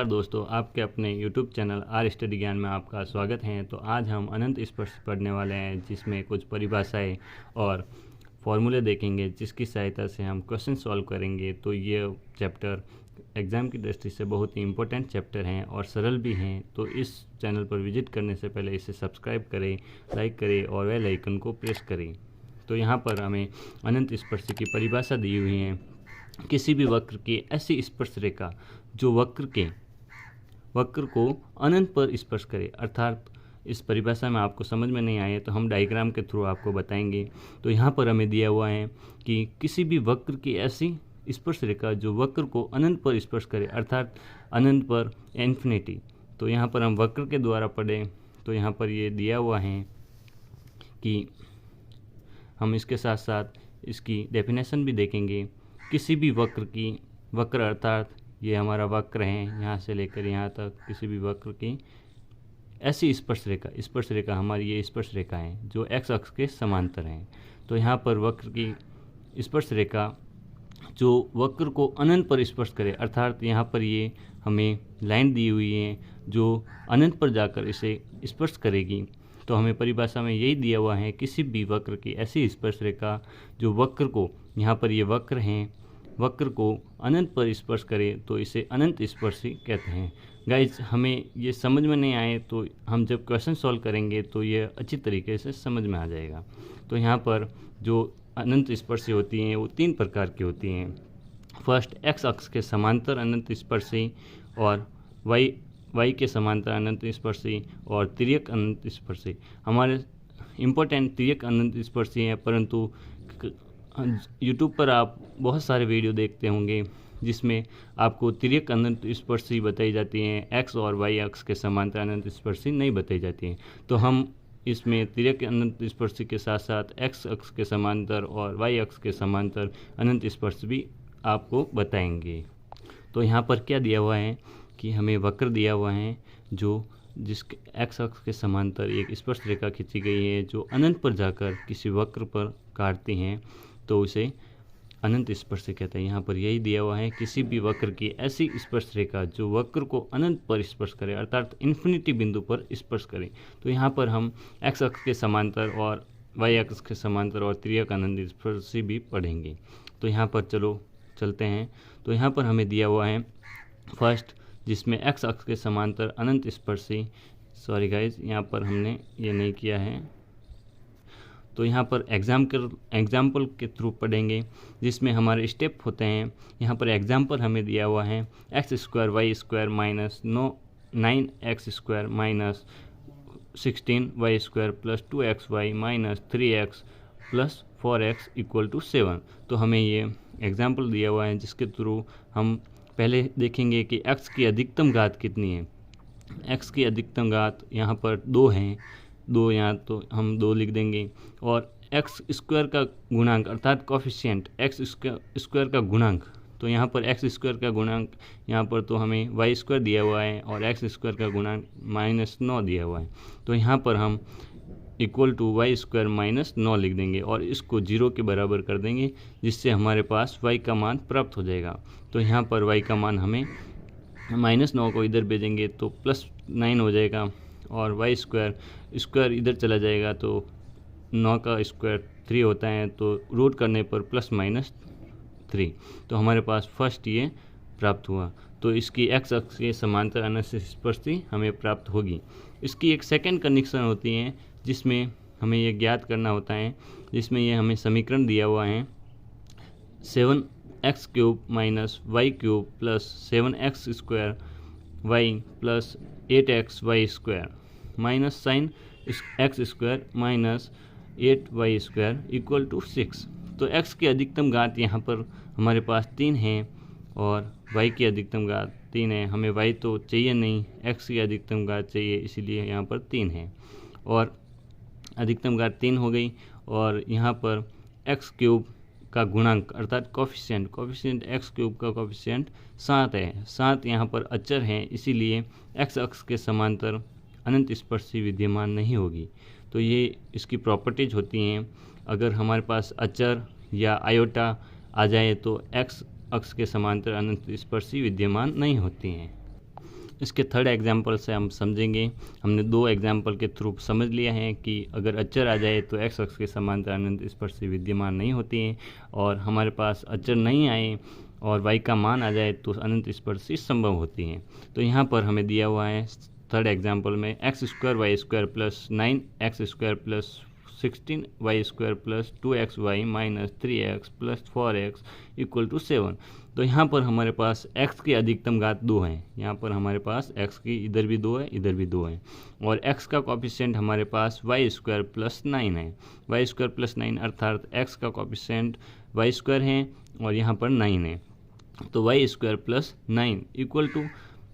नमस्कार दोस्तों, आपके अपने YouTube चैनल आर स्टडी ज्ञान में आपका स्वागत है। तो आज हम अनंत स्पर्श पढ़ने वाले हैं, जिसमें कुछ परिभाषाएं और फॉर्मूले देखेंगे, जिसकी सहायता से हम क्वेश्चन सॉल्व करेंगे। तो ये चैप्टर एग्ज़ाम की दृष्टि से बहुत ही इंपॉर्टेंट चैप्टर हैं और सरल भी हैं। तो इस चैनल पर विजिट करने से पहले इसे सब्सक्राइब करें, लाइक करें और बेल आइकन को प्रेस करें। तो यहाँ पर हमें अनंत स्पर्श की परिभाषा दी हुई है। किसी भी वक्र की ऐसी स्पर्श रेखा जो वक्र को अनंत पर स्पर्श करे, अर्थात इस परिभाषा में आपको समझ में नहीं आए तो हम डायग्राम के थ्रू आपको बताएंगे। तो यहाँ पर हमें दिया हुआ है कि किसी भी वक्र की ऐसी स्पर्श रेखा जो वक्र को अनंत पर स्पर्श करे, अर्थात अनंत पर इन्फिनिटी। तो यहाँ पर हम वक्र के द्वारा पढ़ें तो यहाँ पर ये दिया हुआ है कि हम इसके साथ साथ इसकी डेफिनेशन भी देखेंगे। किसी भी वक्र अर्थात ये हमारा वक्र है, यहाँ से लेकर यहाँ तक किसी भी वक्र की ऐसी स्पर्श रेखा हमारी ये स्पर्श रेखा है जो एक्स अक्ष के समांतर है। तो यहाँ पर वक्र की स्पर्श रेखा जो वक्र को अनंत पर स्पर्श करे, अर्थात यहाँ पर ये हमें लाइन दी हुई है जो अनंत पर जाकर इसे स्पर्श करेगी। तो हमें परिभाषा में यही दिया हुआ है, किसी भी वक्र की ऐसी स्पर्श रेखा जो वक्र को, यहाँ पर ये वक्र हैं, वक्र को अनंत पर स्पर्श करे तो इसे अनंत स्पर्शी कहते हैं। गाइज, हमें ये समझ में नहीं आए तो हम जब क्वेश्चन सॉल्व करेंगे तो ये अच्छी तरीके से समझ में आ जाएगा। तो यहाँ पर जो अनंत स्पर्शी होती हैं वो 3 प्रकार की होती हैं। फर्स्ट, एक्स अक्ष के समांतर अनंत स्पर्शी, और वाई के समांतर अनंत स्पर्शी, और तिर्यक अनंत स्पर्शी। हमारे इम्पोर्टेंट तिर्यक अनंत स्पर्शी हैं, परंतु यूट्यूब पर आप बहुत सारे वीडियो देखते होंगे जिसमें आपको तिर्यक अनंत स्पर्शी बताई जाती हैं, एक्स और वाई अक्ष के समांतर अनंत स्पर्शी नहीं बताई जाती हैं। तो हम इसमें तिर्यक अनंत स्पर्शी के साथ साथ एक्स अक्ष के समांतर और वाई अक्ष के समांतर अनंत स्पर्श भी आपको बताएंगे। तो यहाँ पर क्या दिया हुआ है कि हमें वक्र दिया हुआ है जो जिसके एक्स अक्ष के समांतर एक स्पर्श रेखा खींची गई है जो अनंत पर जाकर किसी वक्र पर काटती हैं, तो उसे अनंत स्पर्श कहते हैं। यहाँ पर यही दिया हुआ है, किसी भी वक्र की ऐसी स्पर्श रेखा जो वक्र को अनंत पर स्पर्श करे, अर्थात इन्फिनिटी बिंदु पर स्पर्श करे। तो यहाँ पर हम एक्स अक्ष के समांतर और वाई अक्ष के समांतर और तिर्यक अनंत स्पर्शी भी पढ़ेंगे। तो यहाँ पर चलो चलते हैं। तो यहाँ पर हमें दिया हुआ है फर्स्ट, जिसमें एक्स अक्ष के समांतर अनंत स्पर्शी, सॉरी गाइज, यहाँ पर हमने ये नहीं किया है। तो यहाँ पर एग्जाम्पल के थ्रू पढ़ेंगे जिसमें हमारे स्टेप होते हैं। यहाँ पर एग्जाम्पल हमें दिया हुआ है, x square y square minus 9x square minus 16 y square plus 2x y minus 3x plus 4x equal to 7। तो हमें ये एग्जाम्पल दिया हुआ है जिसके थ्रू हम पहले देखेंगे कि x की अधिकतम घात कितनी है। x की अधिकतम घात यहाँ पर 2 हैं, 2 यहाँ तो हम 2 लिख देंगे, और एक्स स्क्वायर का गुणांक अर्थात कोफिशिएंट एक्स स्क्वायर का गुणांक, तो यहाँ पर एक्स स्क्वायर का गुणांक यहाँ पर तो हमें वाई स्क्वायर दिया हुआ है और एक्स स्क्वायर का गुणांक -9 दिया हुआ है। तो यहाँ पर हम इक्वल टू वाई स्क्वायर -9 लिख देंगे और इसको 0 के बराबर कर देंगे, जिससे हमारे पास वाई का मान प्राप्त हो जाएगा। तो यहाँ पर वाई का मान हमें -9 को इधर भेजेंगे तो +9 हो जाएगा, और वाई स्क्वायर इधर चला जाएगा तो 9 का स्क्वायर 3 होता है, तो रूट करने पर +-3। तो हमारे पास फर्स्ट ये प्राप्त हुआ। तो इसकी एक्स अक्ष के समांतर अनंत स्पर्शी हमें प्राप्त होगी। इसकी एक सेकंड कंडीशन होती है जिसमें हमें ये ज्ञात करना होता है, जिसमें ये हमें समीकरण दिया हुआ है 7x³ minus y³ plus 7x square y plus 8xy square minus sign x square minus 8y square equal to 6। तो x की अधिकतम घात यहाँ पर हमारे पास 3 है और y की अधिकतम घात 3 है। हमें y तो चाहिए नहीं, x की अधिकतम घात चाहिए, इसीलिए यहाँ पर 3 है और अधिकतम घात 3 हो गई। और यहाँ पर x³ का गुणांक अर्थात कोफिशिएंट x³ का कोफिशिएंट 7 है। 7 यहाँ पर अचर है, इसीलिए x अक्ष के समांतर अनंत स्पर्शी विद्यमान नहीं होगी। तो ये इसकी प्रॉपर्टीज होती हैं। अगर हमारे पास अचर या आयोटा आ जाए तो x अक्ष के समांतर अनंत स्पर्शी विद्यमान नहीं होती हैं। इसके थर्ड एग्जाम्पल से हम समझेंगे। हमने 2 एग्जाम्पल के थ्रू समझ लिया है कि अगर अचर आ जाए तो एक्स अक्ष के समांतर अनंत स्पर्शी विद्यमान नहीं होती हैं, और हमारे पास अचर नहीं आए और y का मान आ जाए तो अनंत स्पर्शी संभव होती हैं। तो यहाँ पर हमें दिया हुआ है थर्ड एग्जाम्पल में x square y square plus 9x square plus 16y² plus 2xy minus 3x plus 4x equal to 7। तो यहाँ पर हमारे पास x की अधिकतम घात 2 है। यहाँ पर हमारे पास x की इधर भी 2 है, इधर भी 2 है, और x का कोएफिशिएंट हमारे पास y² प्लस 9 है। y² प्लस 9 अर्थात x का कोएफिशिएंट y² है और यहाँ पर 9 है। तो y² प्लस 9 इक्वल टू,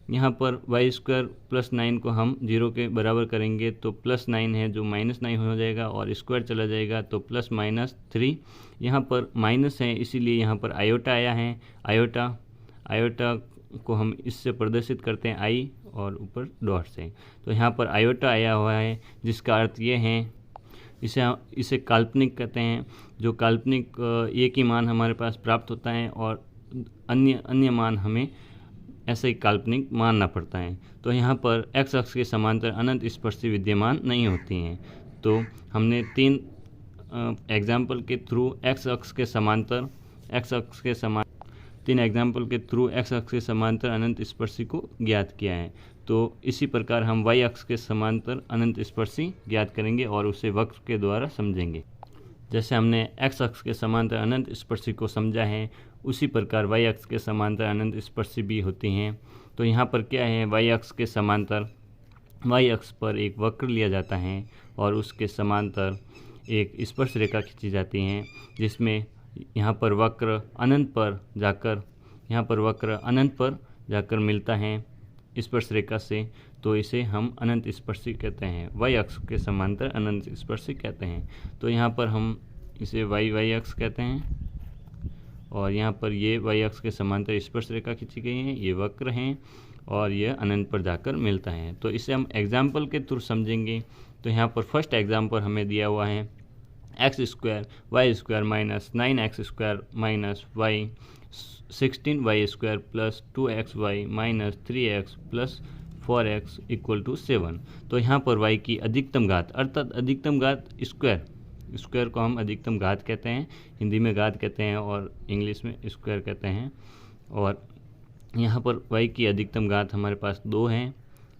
यहाँ पर y² प्लस 9 को हम 0 के बराबर करेंगे तो प्लस 9 है जो माइनस 9 हो जाएगा, और स्क्वायर चला जाएगा तो प्लस माइनस 3। यहाँ पर माइनस है इसीलिए यहाँ पर आयोटा आया है। आयोटा को हम इससे प्रदर्शित करते हैं आई और ऊपर डॉट से। तो यहाँ पर आयोटा आया हुआ है जिसका अर्थ ये है, इसे काल्पनिक कहते हैं। जो काल्पनिक एक ही मान हमारे पास प्राप्त होता है और अन्य मान हमें ऐसे ही काल्पनिक मानना पड़ता है। तो यहाँ पर एक्स अक्ष के समांतर अनंत स्पर्शी विद्यमान नहीं होती हैं। तो हमने 3 एग्जाम्पल के थ्रू एक्स अक्ष के समांतर 3 एग्जाम्पल के थ्रू एक्स अक्ष के समांतर अनंत स्पर्शी को ज्ञात किया है। तो इसी प्रकार हम वाई अक्ष के समांतर अनंत स्पर्शी ज्ञात करेंगे और उसे वक्र के द्वारा समझेंगे। जैसे हमने एक्स अक्ष के समांतर अनंत स्पर्शी को समझा है, उसी प्रकार वाई अक्ष के समांतर अनंत स्पर्शी भी होती हैं। तो यहाँ पर क्या है, वाई अक्ष के समांतर वाई अक्ष पर एक वक्र लिया जाता है और उसके समांतर एक स्पर्श रेखा खींची जाती है, जिसमें यहाँ पर वक्र अनंत पर जाकर मिलता है स्पर्श रेखा से। तो इसे हम अनंत स्पर्शी कहते हैं, वाई अक्ष के समांतर अनंत स्पर्शी कहते हैं। तो यहाँ पर हम इसे वाई अक्ष कहते हैं, और यहाँ पर ये वाई अक्ष के समांतर स्पर्श रेखा खींची गई है, ये वक्र हैं और ये अनंत पर जाकर मिलता है। तो इसे हम एग्जाम्पल के थ्रू समझेंगे। तो यहाँ पर फर्स्ट एग्जाम्पल हमें दिया हुआ है x² y² minus 9x² minus y 16y² plus 2xy minus 3x plus 4x equal to 7। तो यहाँ पर y की अधिकतम घात अर्थात अधिकतम घात स्क्वायर को हम अधिकतम घात कहते हैं, हिंदी में घात कहते हैं और इंग्लिश में स्क्वायर कहते हैं। और यहाँ पर y की अधिकतम घात हमारे पास 2 हैं,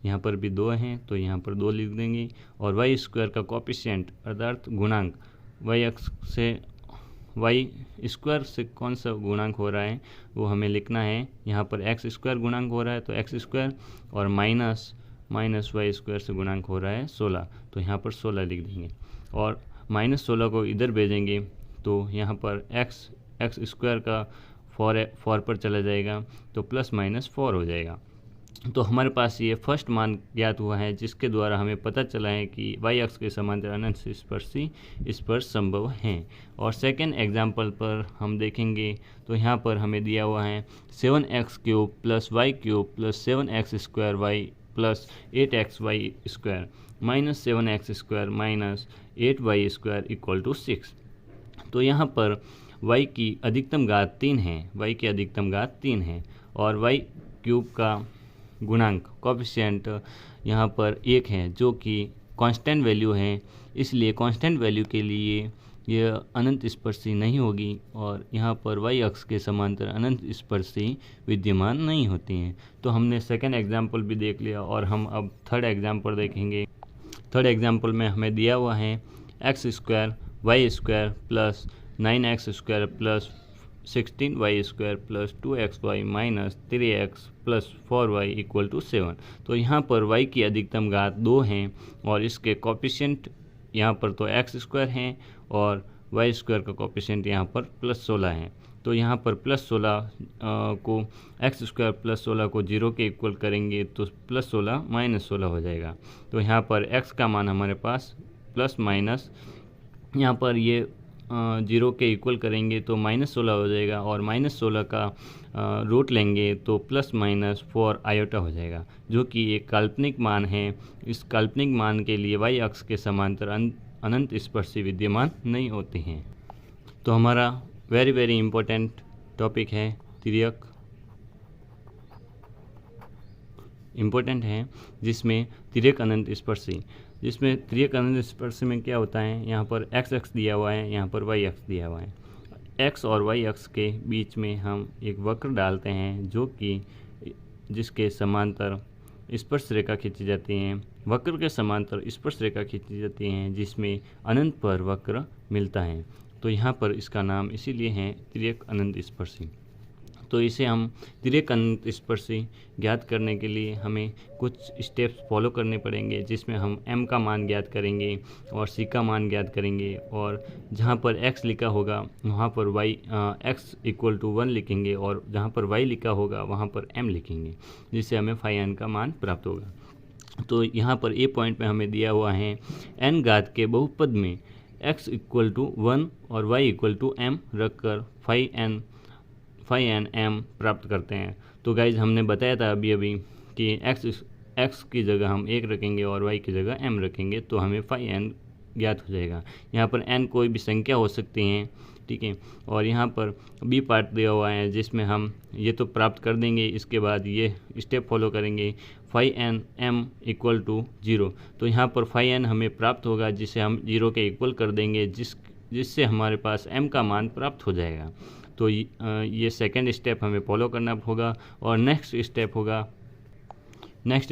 यहाँ पर भी 2 हैं, तो यहाँ पर 2 लिख देंगे। और y² का कोएफिशिएंट अर्थात गुणांक, y अक्ष से y² से कौन सा गुणांक हो रहा है वो हमें लिखना है। यहाँ पर x² गुणांक हो रहा है तो x², और माइनस y² से गुणांक हो रहा है 16, तो यहाँ पर 16 लिख देंगे। और -16 को इधर भेजेंगे तो यहाँ पर x² का 4 पर चला जाएगा तो +-4 हो जाएगा। तो हमारे पास ये फर्स्ट मान ज्ञात हुआ है, जिसके द्वारा हमें पता चला है कि वाई अक्ष के समांतर अनंत स्पर्शी स्पर्श संभव हैं। और सेकेंड एग्जाम्पल पर हम देखेंगे तो यहाँ पर हमें दिया हुआ है 7x³ plus y³ plus 7x² plus 8xy² minus 7x² minus 8y² equal to 6। तो यहाँ पर y की अधिकतम घात 3 है, और y³ का गुणांक कोएफिशिएंट यहाँ पर 1 है, जो कि कांस्टेंट वैल्यू है। इसलिए कांस्टेंट वैल्यू के लिए यह अनंत स्पर्शी नहीं होगी, और यहाँ पर y अक्ष के समांतर अनंत स्पर्शी विद्यमान नहीं होती हैं। तो हमने सेकेंड एग्जाम्पल भी देख लिया और हम अब थर्ड एग्जाम्पल देखेंगे। थर्ड एग्जाम्पल में हमें दिया हुआ है x² y² plus 9x² plus 16y² plus 2xy minus 3x plus 4y equal to 7। तो यहाँ पर y की अधिकतम घात 2 हैं और इसके कोएफिशिएंट यहाँ पर तो x² हैं और y² का कोएफिशिएंट यहाँ पर +16 है। तो यहाँ पर +16 को x² +16 को 0 के इक्वल करेंगे तो +16 -16 हो जाएगा। तो यहाँ पर x का मान हमारे पास प्लस माइनस, यहाँ पर ये 0 के इक्वल करेंगे तो -16 हो जाएगा, और -16 का रूट लेंगे तो +-4 आयोटा हो जाएगा, जो कि एक काल्पनिक मान है। इस काल्पनिक मान के लिए y अक्ष के समांतर अनंत स्पर्शी विद्यमान नहीं होते हैं। तो हमारा वेरी इम्पोर्टेंट टॉपिक है तिर्यक। इम्पोर्टेंट है, जिसमें तिर्यक अनंत स्पर्शी। जिसमें तिर्यक अनंत स्पर्शी में क्या होता है, यहाँ पर एक्स अक्ष दिया हुआ है, यहाँ पर वाई अक्ष दिया हुआ है। एक्स और वाई अक्ष के बीच में हम एक वक्र डालते हैं जो कि जिसके समांतर स्पर्श रेखा खींची जाती हैं। वक्र के समांतर स्पर्श रेखा खींची जाती हैं जिसमें अनंत पर वक्र मिलता है। तो यहाँ पर इसका नाम इसीलिए है तिर्यक अनंत स्पर्शी। तो इसे हम तिर्यक अनंत स्पर्शी ज्ञात करने के लिए हमें कुछ स्टेप्स फॉलो करने पड़ेंगे, जिसमें हम m का मान ज्ञात करेंगे और c का मान ज्ञात करेंगे, और जहाँ पर x लिखा होगा वहाँ पर x = 1 लिखेंगे, और जहाँ पर y लिखा होगा वहाँ पर m लिखेंगे, जिससे हमें फाई n का मान प्राप्त होगा। तो यहाँ पर ए पॉइंट में हमें दिया हुआ है n घात के बहुपद में x = 1 और y = m रखकर फाई एन m प्राप्त करते हैं। तो गाइज हमने बताया था अभी कि x की जगह हम 1 रखेंगे और y की जगह m रखेंगे तो हमें फाई n ज्ञात हो जाएगा। यहाँ पर n कोई भी संख्या हो सकती हैं, ठीक है। और यहाँ पर बी पार्ट दिया हुआ है जिसमें हम ये तो प्राप्त कर देंगे, इसके बाद ये स्टेप फॉलो करेंगे फाई एन m = 0। तो यहाँ पर फाई n हमें प्राप्त होगा जिसे हम 0 के इक्वल कर देंगे, जिससे हमारे पास m का मान प्राप्त हो जाएगा। तो ये सेकंड स्टेप हमें फॉलो करना होगा। और नेक्स्ट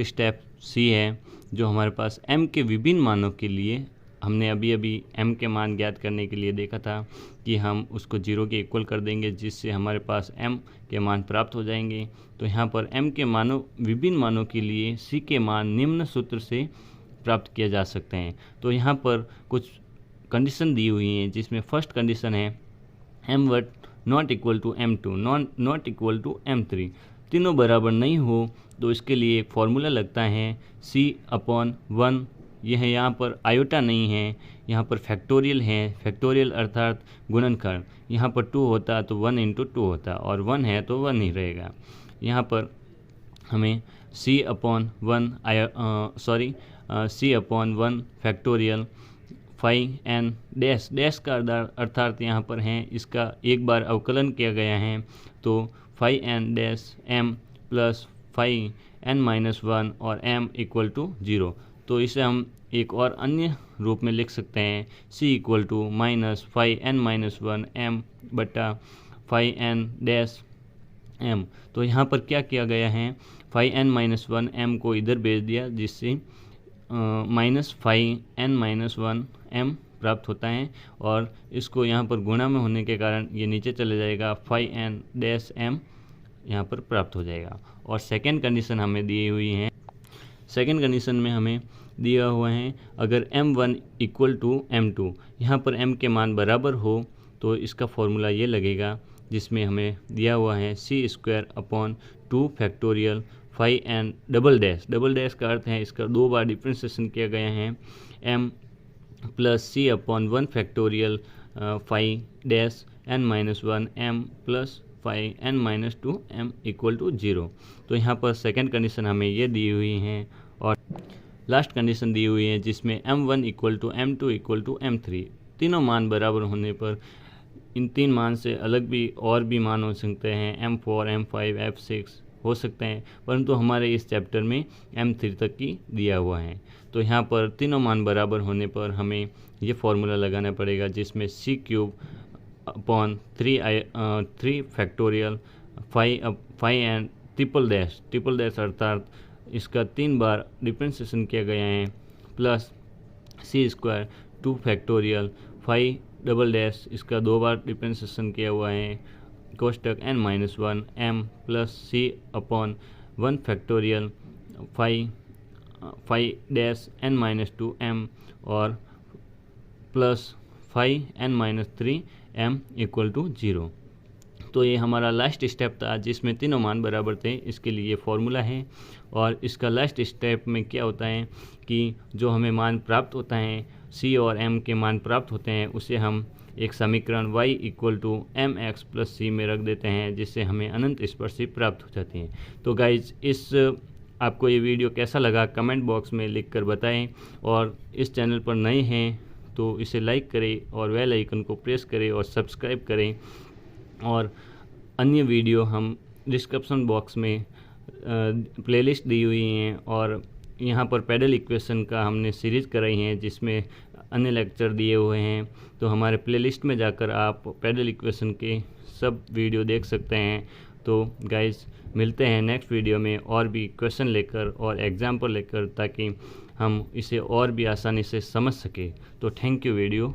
स्टेप सी है, जो हमारे पास m के विभिन्न मानों के लिए हमने अभी m के मान ज्ञात करने के लिए देखा था कि हम उसको 0 के इक्वल कर देंगे, जिससे हमारे पास m के मान प्राप्त हो जाएंगे। तो यहाँ पर m के विभिन्न मानों के लिए c के मान निम्न सूत्र से प्राप्त किए जा सकते हैं। तो यहाँ पर कुछ कंडीशन दी हुई हैं, जिसमें फर्स्ट कंडीशन है m1 not equal to m2 not equal to m3, तीनों बराबर नहीं हो तो इसके लिए एक फार्मूला लगता है c/1। यह यहाँ पर आयोटा नहीं है, यहाँ पर फैक्टोरियल है। फैक्टोरियल अर्थात गुणनखंड। यहाँ पर 2 होता तो 1 × 2 होता, और 1 है तो 1 ही रहेगा। यहाँ पर हमें c/1 factorial phi n dash का अर्थात यहाँ पर है इसका एक बार अवकलन किया गया है, तो phi n dash m plus phi n-1 और m = 0। तो इसे हम एक और अन्य रूप में लिख सकते हैं c = -फाई n-1 m बटा फाई n डैश m। तो यहाँ पर क्या किया गया है, फाई n-1 m को इधर भेज दिया, जिससे -फाई n-1 m प्राप्त होता है, और इसको यहाँ पर गुणा में होने के कारण ये नीचे चले जाएगा, फाई n डैश m यहाँ पर प्राप्त हो जाएगा। और सेकेंड कंडीशन हमें दी हुई है, सेकेंड कंडीशन में हमें दिया हुआ है अगर m1 = m2, यहाँ पर m के मान बराबर हो तो इसका फॉर्मूला ये लगेगा, जिसमें हमें दिया हुआ है c² factorial phi n double dash का अर्थ है इसका 2 बार डिफ्रेंशिएशन किया गया है m plus c/1 factorial phi dash n-1 m plus phi n-2 m = 0। तो यहाँ पर सेकेंड कंडीशन हमें ये दी हुई है, और लास्ट कंडीशन दी हुई है जिसमें m1 = m2 = m3। तीनों मान बराबर होने पर इन 3 मान से अलग भी और भी मान हो सकते हैं, m4 m5 f6 हो सकते हैं, परंतु हमारे इस चैप्टर में m3 तक की दिया हुआ है। तो यहाँ पर तीनों मान बराबर होने पर हमें ये फार्मूला लगाना पड़ेगा, जिसमें c³ 3 factorial phi n triple dash अर्थात इसका 3 बार डिफ्रेंशिएशन किया गया है, plus c² 2 factorial phi double dash इसका 2 बार डिफ्रेंशिएशन किया हुआ है, कोष्टक n-1 m plus c/1 factorial phi dash n-2 m और प्लस फाई n-3 m = 0। तो ये हमारा लास्ट स्टेप था जिसमें तीनों मान बराबर थे, इसके लिए फार्मूला है। और इसका लास्ट स्टेप में क्या होता है कि जो हमें मान प्राप्त होता है, c और m के मान प्राप्त होते हैं, उसे हम एक समीकरण y = mx + c में रख देते हैं, जिससे हमें अनंत स्पर्शी प्राप्त हो जाती है। तो गाइज आपको ये वीडियो कैसा लगा कमेंट बॉक्स में लिख कर बताएं, और इस चैनल पर नए हैं तो इसे लाइक करें और बेल आइकन को प्रेस करें और सब्सक्राइब करें। और अन्य वीडियो हम डिस्क्रिप्शन बॉक्स में प्लेलिस्ट दी हुई हैं और यहाँ पर पेडल इक्वेशन का हमने सीरीज़ कराई है जिसमें अन्य लेक्चर दिए हुए हैं। तो हमारे प्लेलिस्ट में जाकर आप पेडल इक्वेशन के सब वीडियो देख सकते हैं। तो गाइस मिलते हैं नेक्स्ट वीडियो में और भी क्वेश्चन लेकर और एग्जाम्पल लेकर, ताकि हम इसे और भी आसानी से समझ सकें। तो थैंक यू वीडियो